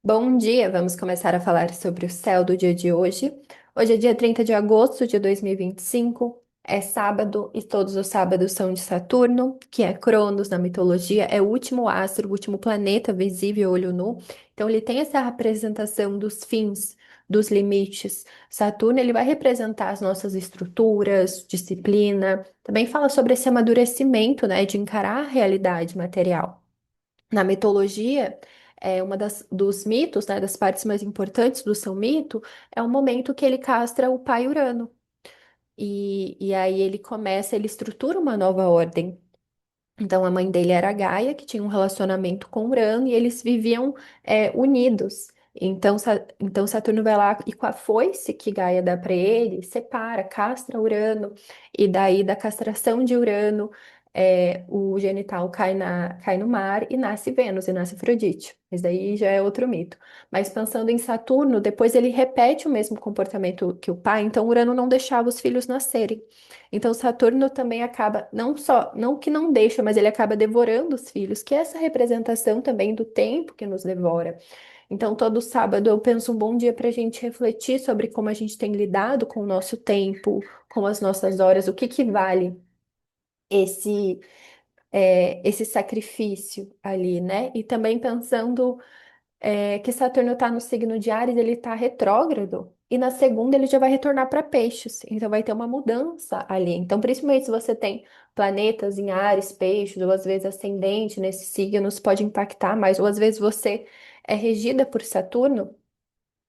Bom dia, vamos começar a falar sobre o céu do dia de hoje. Hoje é dia 30 de agosto de 2025, é sábado e todos os sábados são de Saturno, que é Cronos na mitologia, é o último astro, o último planeta visível a olho nu. Então ele tem essa representação dos fins, dos limites. Saturno ele vai representar as nossas estruturas, disciplina, também fala sobre esse amadurecimento, né, de encarar a realidade material. Na mitologia, dos mitos, né, das partes mais importantes do seu mito, é o momento que ele castra o pai Urano. E aí ele estrutura uma nova ordem. Então, a mãe dele era Gaia, que tinha um relacionamento com Urano, e eles viviam unidos. Então, Saturno vai lá e com a foice que Gaia dá para ele, separa, castra Urano, e daí da castração de Urano, o genital cai no mar e nasce Vênus, e nasce Afrodite. Mas daí já é outro mito. Mas pensando em Saturno, depois ele repete o mesmo comportamento que o pai, então Urano não deixava os filhos nascerem. Então, Saturno também acaba, não só, não que não deixa, mas ele acaba devorando os filhos, que é essa representação também do tempo que nos devora. Então, todo sábado eu penso um bom dia para a gente refletir sobre como a gente tem lidado com o nosso tempo, com as nossas horas, o que que vale esse, esse sacrifício ali, né? E também pensando que Saturno está no signo de Áries, ele está retrógrado, e na segunda ele já vai retornar para Peixes, então vai ter uma mudança ali. Então, principalmente se você tem planetas em Áries, Peixes, ou às vezes ascendente nesses signos, pode impactar mais, ou às vezes você é regida por Saturno,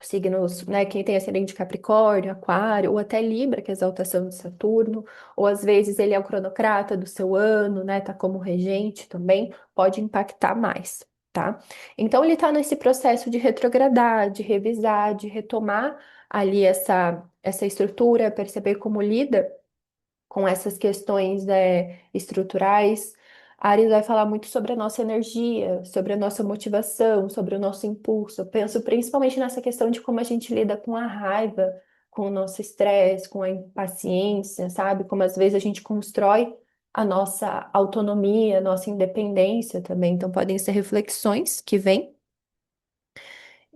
signos, né, quem tem ascendente Capricórnio, Aquário, ou até Libra, que é a exaltação de Saturno, ou às vezes ele é o cronocrata do seu ano, né, tá como regente também, pode impactar mais, tá? Então ele tá nesse processo de retrogradar, de revisar, de retomar ali essa estrutura, perceber como lida com essas questões, estruturais. A Ares vai falar muito sobre a nossa energia, sobre a nossa motivação, sobre o nosso impulso. Eu penso principalmente nessa questão de como a gente lida com a raiva, com o nosso estresse, com a impaciência, sabe? Como às vezes a gente constrói a nossa autonomia, a nossa independência também. Então, podem ser reflexões que vêm.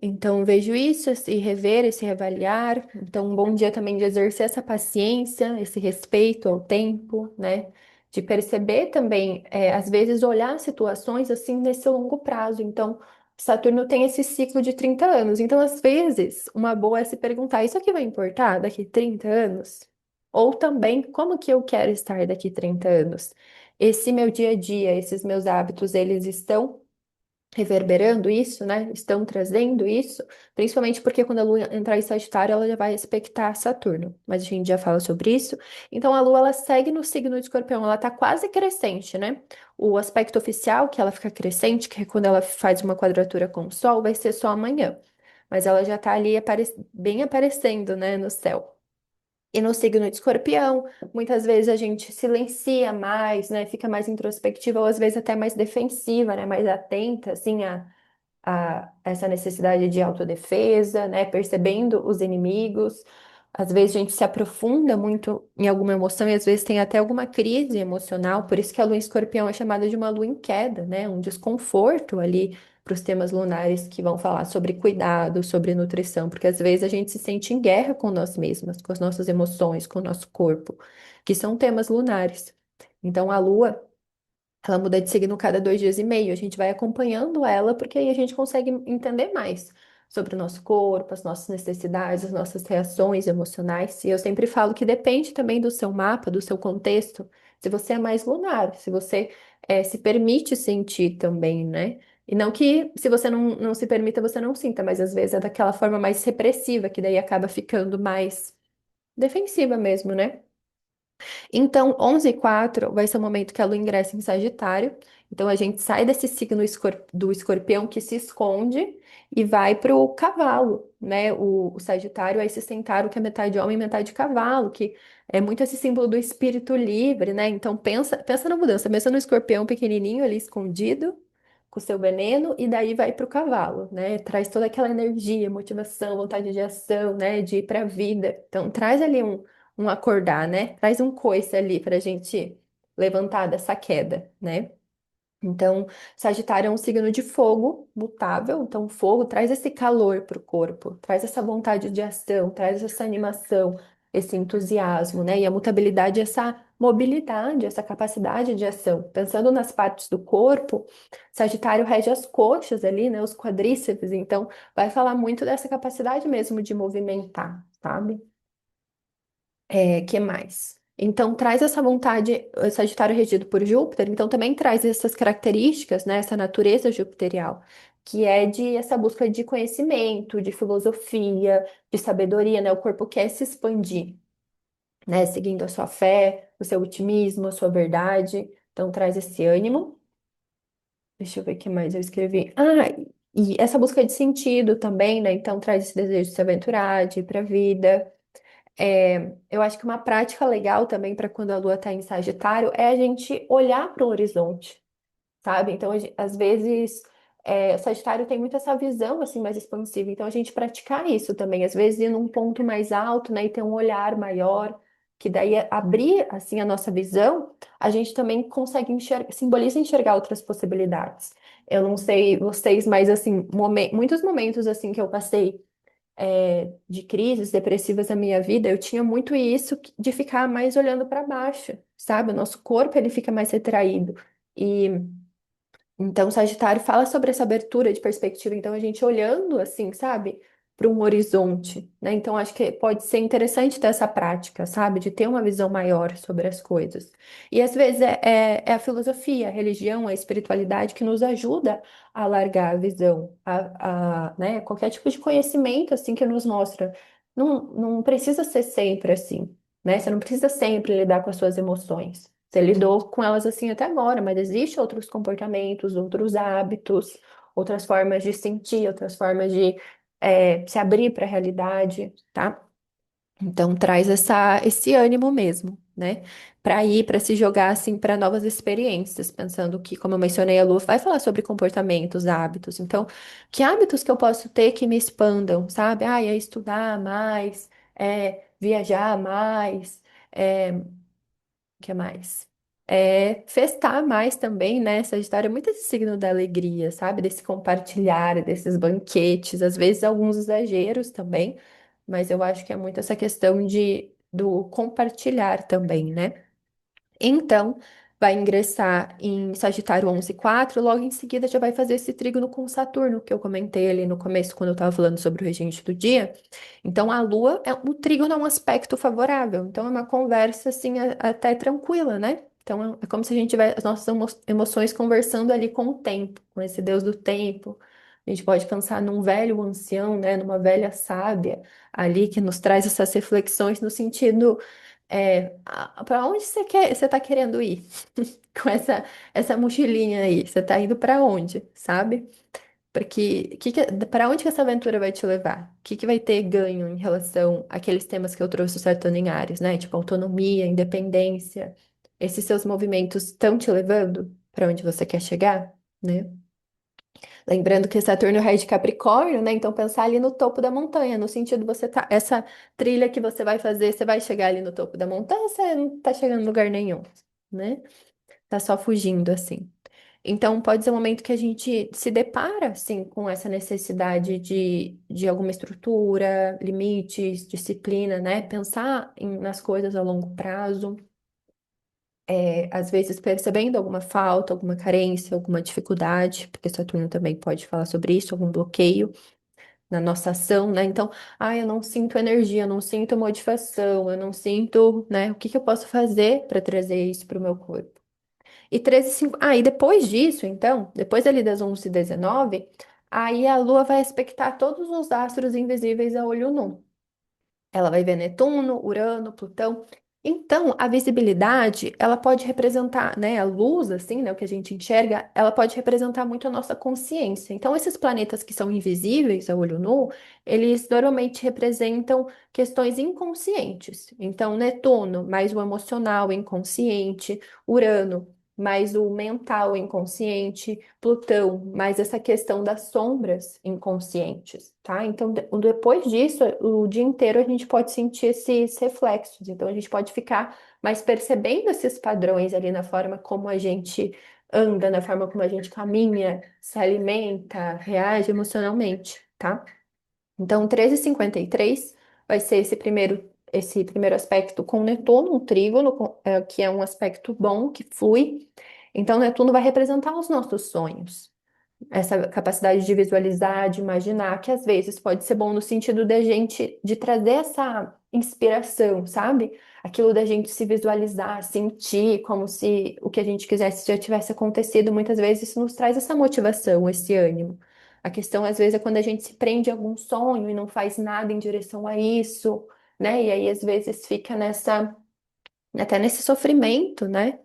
Então, vejo isso, esse rever, esse reavaliar. Então, um bom dia também de exercer essa paciência, esse respeito ao tempo, né? De perceber também, às vezes, olhar situações assim nesse longo prazo. Então, Saturno tem esse ciclo de 30 anos. Então, às vezes, uma boa é se perguntar: isso aqui vai importar daqui 30 anos? Ou também, como que eu quero estar daqui 30 anos? Esse meu dia a dia, esses meus hábitos, eles estão reverberando isso, né? Estão trazendo isso, principalmente porque quando a Lua entrar em Sagitário, ela já vai aspectar Saturno. Mas a gente já fala sobre isso. Então a Lua ela segue no signo de Escorpião, ela tá quase crescente, né? O aspecto oficial, que ela fica crescente, que é quando ela faz uma quadratura com o Sol, vai ser só amanhã. Mas ela já tá ali bem aparecendo, né, no céu. E no signo de Escorpião, muitas vezes a gente silencia mais, né? Fica mais introspectiva ou às vezes até mais defensiva, né? Mais atenta, assim, a essa necessidade de autodefesa, né? Percebendo os inimigos. Às vezes a gente se aprofunda muito em alguma emoção e às vezes tem até alguma crise emocional. Por isso que a lua em Escorpião é chamada de uma lua em queda, né? Um desconforto ali para os temas lunares que vão falar sobre cuidado, sobre nutrição, porque às vezes a gente se sente em guerra com nós mesmas, com as nossas emoções, com o nosso corpo, que são temas lunares. Então a lua ela muda de signo cada 2 dias e meio. A gente vai acompanhando ela, porque aí a gente consegue entender mais sobre o nosso corpo, as nossas necessidades, as nossas reações emocionais. E eu sempre falo que depende também do seu mapa, do seu contexto. Se você é mais lunar, se você se permite sentir também, né? E não que se você não se permita, você não sinta, mas às vezes é daquela forma mais repressiva, que daí acaba ficando mais defensiva mesmo, né? Então, 11:04 vai ser o momento que a Lua ingressa em Sagitário. Então, a gente sai desse signo do escorpião que se esconde e vai para o cavalo, né? O Sagitário é esse centauro que é metade homem, metade cavalo, que é muito esse símbolo do espírito livre, né? Então, pensa na mudança. Pensa no escorpião pequenininho ali escondido, com o seu veneno, e daí vai para o cavalo, né? Traz toda aquela energia, motivação, vontade de ação, né? De ir para a vida. Então, traz ali um acordar, né? Traz um coice ali para a gente levantar dessa queda, né? Então, Sagitário é um signo de fogo, mutável. Então, o fogo traz esse calor para o corpo, traz essa vontade de ação, traz essa animação, esse entusiasmo, né? E a mutabilidade, essa mobilidade, essa capacidade de ação. Pensando nas partes do corpo, Sagitário rege as coxas ali, né? Os quadríceps. Então, vai falar muito dessa capacidade mesmo de movimentar, sabe? Que mais? Então, traz essa vontade, o Sagitário é regido por Júpiter, então também traz essas características, né, essa natureza jupiterial, que é de essa busca de conhecimento, de filosofia, de sabedoria, né? O corpo quer se expandir, né, seguindo a sua fé, o seu otimismo, a sua verdade. Então, traz esse ânimo. Deixa eu ver o que mais eu escrevi. Ah, e essa busca de sentido também, né? Então, traz esse desejo de se aventurar, de ir para a vida. Eu acho que uma prática legal também para quando a lua está em Sagitário é a gente olhar para o horizonte, sabe? Então, às vezes, o Sagitário tem muito essa visão assim mais expansiva, então a gente praticar isso também, às vezes ir num ponto mais alto, né, e ter um olhar maior, que daí abrir assim a nossa visão, a gente também consegue enxergar, simboliza enxergar outras possibilidades. Eu não sei vocês, mas assim, muitos momentos assim que eu passei de crises depressivas na minha vida, eu tinha muito isso de ficar mais olhando para baixo, sabe? O nosso corpo ele fica mais retraído. E então, Sagitário fala sobre essa abertura de perspectiva, então a gente olhando assim, sabe, para um horizonte, né? Então, acho que pode ser interessante ter essa prática, sabe, de ter uma visão maior sobre as coisas. E às vezes é a filosofia, a religião, a espiritualidade que nos ajuda a alargar a visão, né? Qualquer tipo de conhecimento assim que nos mostra. Não precisa ser sempre assim, né? Você não precisa sempre lidar com as suas emoções. Você lidou com elas assim até agora, mas existem outros comportamentos, outros hábitos, outras formas de sentir, outras formas de se abrir para a realidade, tá? Então traz esse ânimo mesmo, né? Para ir, para se jogar assim para novas experiências, pensando que, como eu mencionei, a Lu vai falar sobre comportamentos, hábitos. Então, que hábitos que eu posso ter que me expandam, sabe? Ah, é estudar mais, viajar mais. é, que mais? Festar mais também, né? Sagitário é muito esse signo da alegria, sabe? Desse compartilhar, desses banquetes, às vezes alguns exageros também, mas eu acho que é muito essa questão do compartilhar também, né? Então, vai ingressar em Sagitário 11,4, logo em seguida já vai fazer esse trígono com Saturno, que eu comentei ali no começo, quando eu estava falando sobre o regente do dia. Então, a Lua, o trígono é um aspecto favorável, então é uma conversa, assim, até tranquila, né? Então, é como se a gente tivesse as nossas emoções conversando ali com o tempo, com esse Deus do tempo. A gente pode pensar num velho ancião, né? Numa velha sábia ali que nos traz essas reflexões no sentido para onde você tá querendo ir com essa mochilinha aí? Você tá indo para onde, sabe? Porque para onde que essa aventura vai te levar? O que vai ter ganho em relação àqueles temas que eu trouxe o Saturno em Áries, né? Tipo autonomia, independência. Esses seus movimentos estão te levando para onde você quer chegar, né? Lembrando que Saturno rege Capricórnio, né? Então pensar ali no topo da montanha, no sentido você tá essa trilha que você vai fazer, você vai chegar ali no topo da montanha, você não tá chegando em lugar nenhum, né? Tá só fugindo assim. Então pode ser um momento que a gente se depara assim com essa necessidade de alguma estrutura, limites, disciplina, né? Pensar nas coisas a longo prazo. Às vezes percebendo alguma falta, alguma carência, alguma dificuldade, porque Saturno também pode falar sobre isso, algum bloqueio na nossa ação, né? Então, eu não sinto energia, eu não sinto motivação, eu não sinto, né? O que que eu posso fazer para trazer isso para o meu corpo? E 13 5, e depois disso, então, depois ali das 11h19, aí a Lua vai aspectar todos os astros invisíveis a olho nu. Ela vai ver Netuno, Urano, Plutão. Então, a visibilidade, ela pode representar, né, a luz, assim, né, o que a gente enxerga, ela pode representar muito a nossa consciência. Então, esses planetas que são invisíveis a olho nu, eles normalmente representam questões inconscientes. Então, Netuno, mais o emocional, inconsciente, Urano, mais o mental, inconsciente, Plutão, mais essa questão das sombras inconscientes, tá? Então, depois disso, o dia inteiro a gente pode sentir esses reflexos. Então, a gente pode ficar mais percebendo esses padrões ali na forma como a gente anda, na forma como a gente caminha, se alimenta, reage emocionalmente, tá? Então, 13,53 vai ser esse primeiro aspecto com Netuno, um trígono, que é um aspecto bom, que flui. Então, Netuno vai representar os nossos sonhos, essa capacidade de visualizar, de imaginar, que às vezes pode ser bom no sentido da gente de trazer essa inspiração, sabe? Aquilo da gente se visualizar, sentir como se o que a gente quisesse já tivesse acontecido, muitas vezes isso nos traz essa motivação, esse ânimo. A questão às vezes é quando a gente se prende a algum sonho e não faz nada em direção a isso, né? E aí às vezes fica até nesse sofrimento, né?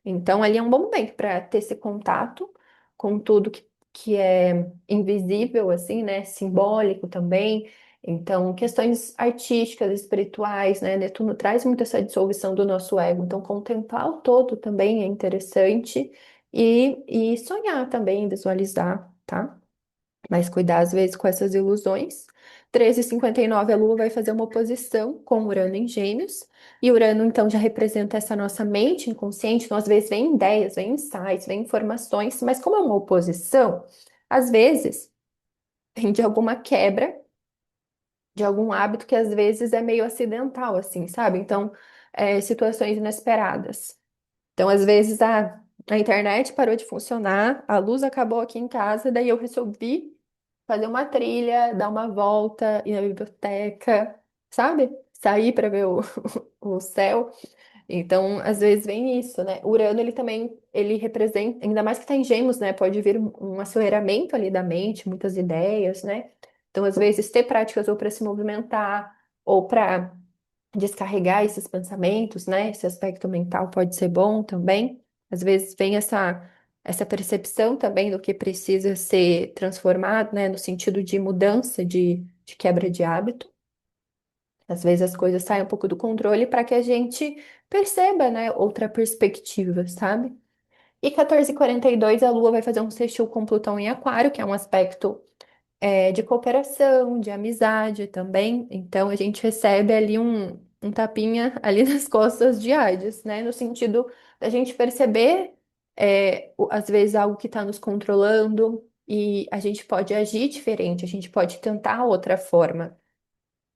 Então, ali é um bom momento para ter esse contato com tudo que é invisível, assim, né? Simbólico também. Então, questões artísticas, espirituais, né? Netuno traz muito essa dissolução do nosso ego. Então, contemplar o todo também é interessante e sonhar também, visualizar, tá? Mas cuidar às vezes com essas ilusões. 13,59 a Lua vai fazer uma oposição com Urano em Gêmeos. E Urano, então, já representa essa nossa mente inconsciente. Então, às vezes, vem ideias, vem insights, vem informações, mas como é uma oposição, às vezes vem de alguma quebra, de algum hábito que às vezes é meio acidental, assim, sabe? Então, situações inesperadas. Então, às vezes, a internet parou de funcionar, a luz acabou aqui em casa, daí eu resolvi fazer uma trilha, dar uma volta, ir na biblioteca, sabe? Sair para ver o céu. Então, às vezes vem isso, né? Urano, ele também, ele representa, ainda mais que está em Gêmeos, né? Pode vir um aceleramento ali da mente, muitas ideias, né? Então, às vezes, ter práticas ou para se movimentar, ou para descarregar esses pensamentos, né? Esse aspecto mental pode ser bom também. Às vezes vem essa percepção também do que precisa ser transformado, né? No sentido de mudança, de quebra de hábito. Às vezes as coisas saem um pouco do controle para que a gente perceba, né? Outra perspectiva, sabe? E 14,42 a Lua vai fazer um sextil com Plutão em Aquário, que é um aspecto de cooperação, de amizade também. Então a gente recebe ali um tapinha ali nas costas de Hades, né? No sentido da gente perceber, às vezes, algo que está nos controlando e a gente pode agir diferente, a gente pode tentar outra forma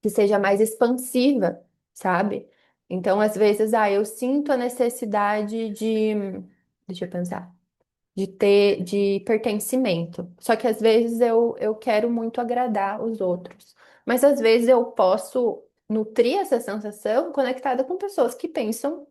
que seja mais expansiva, sabe? Então, às vezes, eu sinto a necessidade de. Deixa eu pensar de pertencimento. Só que às vezes eu quero muito agradar os outros. Mas às vezes eu posso nutrir essa sensação conectada com pessoas que pensam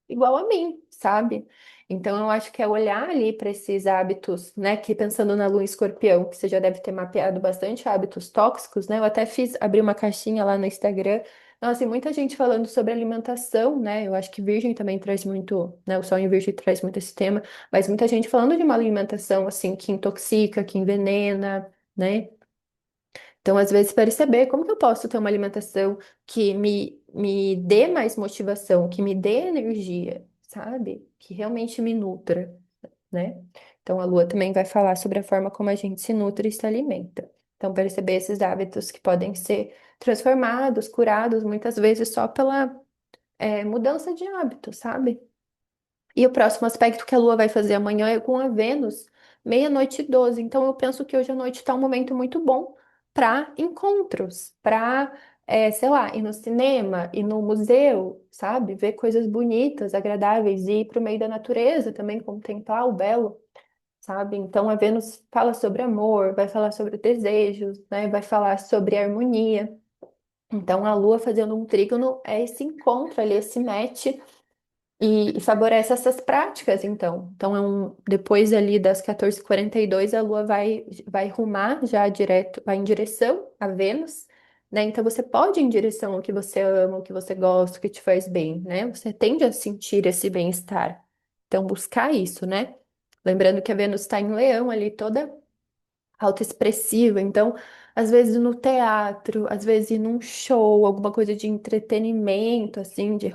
igual a mim, sabe? Então eu acho que é olhar ali para esses hábitos, né? Que pensando na lua em escorpião, que você já deve ter mapeado bastante hábitos tóxicos, né? Eu até abri uma caixinha lá no Instagram. Nossa, e muita gente falando sobre alimentação, né? Eu acho que Virgem também traz muito, né? O Sol em Virgem traz muito esse tema, mas muita gente falando de uma alimentação assim que intoxica, que envenena, né? Então, às vezes, perceber como que eu posso ter uma alimentação que me dê mais motivação, que me dê energia, sabe? Que realmente me nutra, né? Então, a Lua também vai falar sobre a forma como a gente se nutre e se alimenta. Então, perceber esses hábitos que podem ser transformados, curados, muitas vezes só pela mudança de hábito, sabe? E o próximo aspecto que a Lua vai fazer amanhã é com a Vênus, meia-noite e 12. Então, eu penso que hoje à noite está um momento muito bom para encontros, para, sei lá, ir no cinema, ir no museu, sabe? Ver coisas bonitas, agradáveis, e ir para o meio da natureza também, contemplar o belo, sabe? Então, a Vênus fala sobre amor, vai falar sobre desejos, né? Vai falar sobre harmonia. Então, a Lua fazendo um trígono é esse encontro ali, esse match e favorece essas práticas, então. Então, depois ali das 14h42, a Lua vai rumar já direto, vai em direção a Vênus, né? Então, você pode ir em direção ao que você ama, ao que você gosta, o que te faz bem, né? Você tende a sentir esse bem-estar. Então, buscar isso, né? Lembrando que a Vênus está em Leão ali, toda autoexpressiva. Então, às vezes no teatro, às vezes num show, alguma coisa de entretenimento, assim, de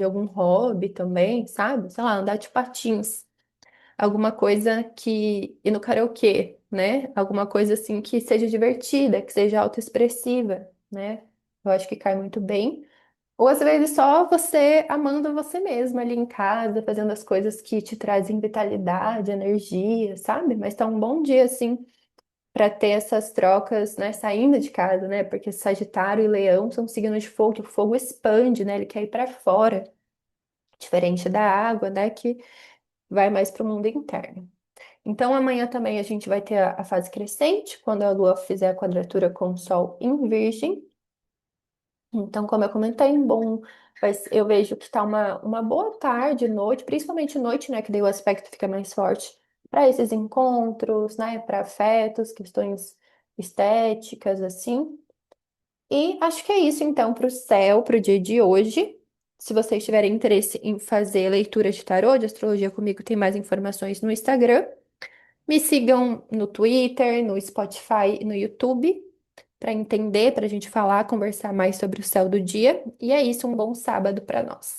algum hobby também, sabe? Sei lá, andar de patins. Alguma coisa que. E no karaokê, né? Alguma coisa assim que seja divertida, que seja autoexpressiva, né? Eu acho que cai muito bem. Ou às vezes só você amando você mesma ali em casa, fazendo as coisas que te trazem vitalidade, energia, sabe? Mas tá um bom dia assim para ter essas trocas, né, saindo de casa, né? Porque Sagitário e Leão são signos de fogo, que o fogo expande, né? Ele quer ir para fora, diferente da água, né, que vai mais para o mundo interno. Então amanhã também a gente vai ter a fase crescente, quando a Lua fizer a quadratura com o Sol em Virgem. Então, como eu comentei, eu vejo que está uma boa tarde, noite, principalmente noite, né? Que daí o aspecto fica mais forte para esses encontros, né? Para afetos, questões estéticas, assim. E acho que é isso, então, para o céu, para o dia de hoje. Se vocês tiverem interesse em fazer leitura de tarô, de astrologia comigo, tem mais informações no Instagram. Me sigam no Twitter, no Spotify e no YouTube para entender, para a gente falar, conversar mais sobre o céu do dia. E é isso, um bom sábado para nós.